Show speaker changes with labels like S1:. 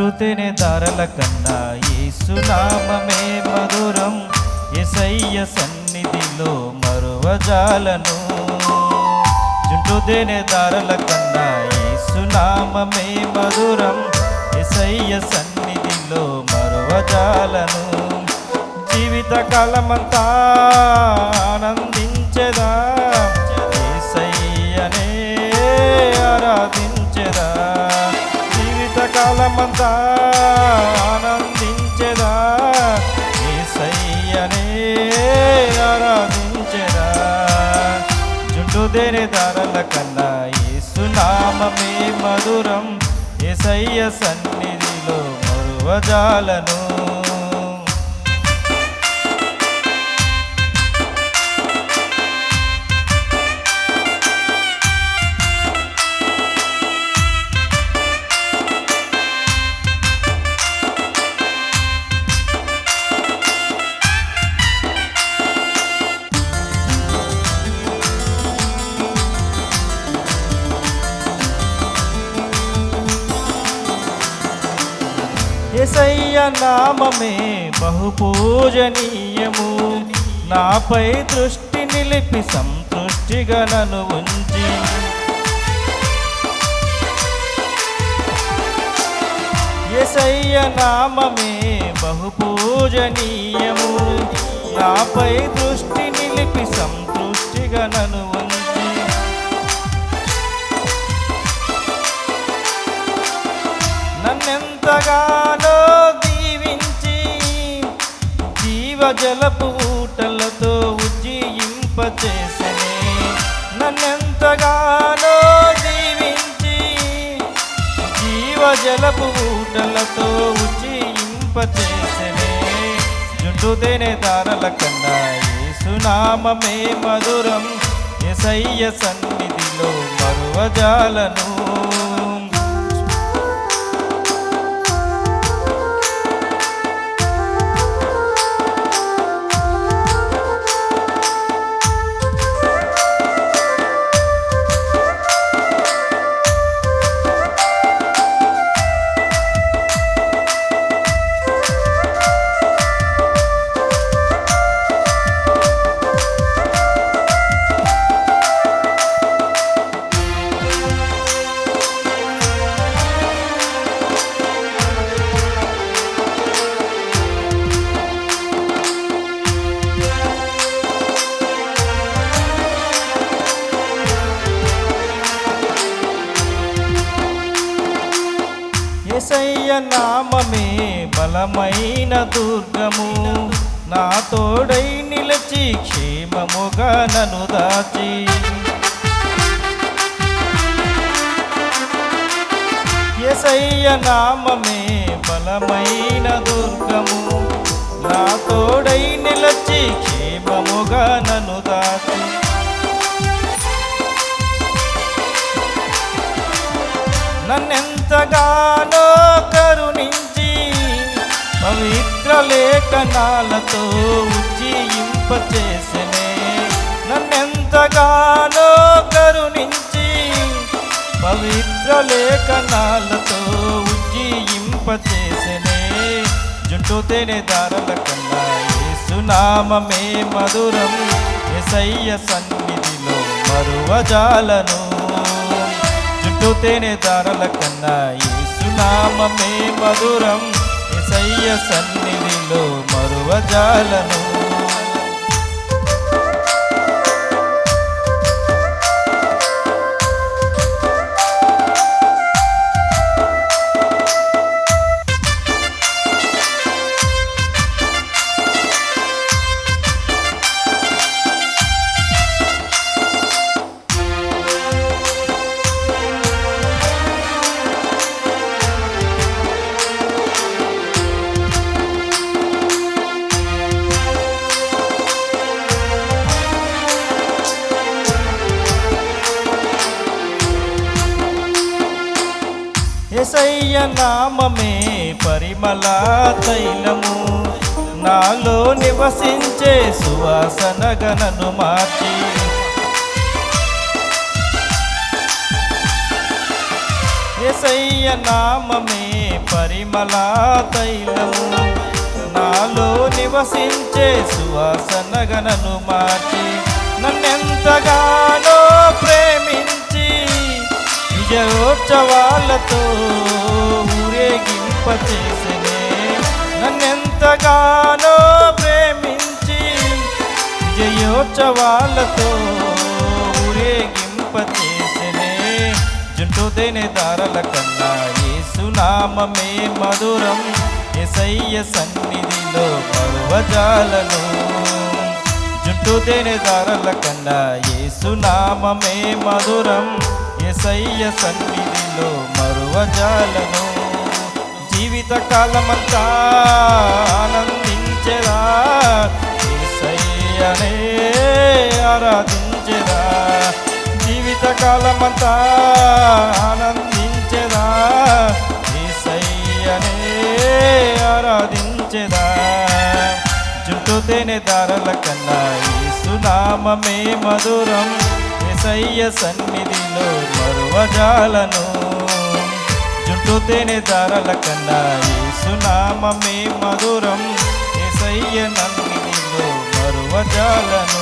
S1: చుట్టూ తేనె దారల కన్నా యేసు నామమే మధురం. యేసయ్య సన్నిధిలో మరువజాలను. చుట్టూ తేనె దారల కన్నా యేసు నామమే మధురం. యేసయ్య సన్నిధిలో మరువజాలను. జీవిత కాలమంతా ఆనందించెదా, యేసయ్యనే ఆరాధించెదా. జీవిత కాలమంతా ఆనందించెదా, యేసయ్యనే ఆరాధించెదా. చుట్టూ తేనె దారల కన్నా యేసు నామమే మధురం. యేసయ్య సన్నిధిలో మరువజాలను. యేసయ్య నామమే బహుపూజనీయము. నాపై దృష్టి నిలిపి సంతృష్టిగా నన్ను ఉంచి, యేసయ్య నామమే బహుపూజనీయము. నాపై దృష్టి నిలిపి సంతృష్టిగా నన్ను ఉంచి, నన్నెంతగానో దీవించి జీవజలపు ఊటలతో ఉజ్జీయింపచేసెనే. నన్నెంతగానో దీవించి జీవజలపు ఊటలతో ఉజ్జీయింపచేసెనే. చుట్టూ తేనె దారల కన్నా యేసు నామమే మధురం. యేసయ్య సన్నిధిలో మరువజాలను. యేసయ్య నామమే బలమైన దుర్గము. నా తోడై నిలచి క్షేమముగా నన్ను దాచి, యేసయ్య నామమే బలమైన దుర్గము. నా తోడై నిలచి క్షేమముగా నన్ను దాచి, నన్నెంతగానో కరుణించి పవిత్ర లేఖనాలతో ఉజ్జీయింపచేసెనే. నన్నెంతగానో కరుణించి పవిత్ర లేఖనాలతో ఉజ్జీయింపచేసెనే. చుట్టూ తేనె దారల కన్నా యేసు నామమే మధురం. యేసయ్య సన్నిధిలో మరువజాలను. చుట్టూ తేనె దారల కన్నా యేసు నామమే మధురం. యేసయ్య సన్నిధిలో మరువజాలను. యేసయ్య నామమే పరిమళ తైలము. నాలో నివసించే సువాసనగా నన్ను మార్చి, యేసయ్య నామమే పరిమళ తైలము, నాలో నివసించే సువాసనగా నన్ను మార్చి, నన్నెంతగానో ప్రేమించి విజయోత్సవాలతో ఊరేగింపచేసెనే. నన్నెంతగానో ప్రేమించి విజయోత్సవాలతో ఊరేగింపచేసెనే. జుంటు తేనె దారల కన్నా యేసునామమే మధురం, యేసయ్య సన్నిధిలో మరువజాలను. జుట్టు తేనె దారల కన్నా యేసునామమే మధురం, యేసయ్య సన్నిధిలో మరువజాలను. జీవిత కాలమంతా ఆనందించెదా, యేసయ్యనే ఆరాధించెదా. జీవిత కాలమంతా ఆనందించెదా, యేసయ్యనే ఆరాధించెదా. జుట్టు తేనె దారల కన్నా యేసునామమే మధురం, యేసయ్య సన్నిధిలో మరువజాలను. జుట్టు తేనె దారల కన్నా యేసునామమే మధురం, యేసయ్య సన్నిధిలో మరువజాలను.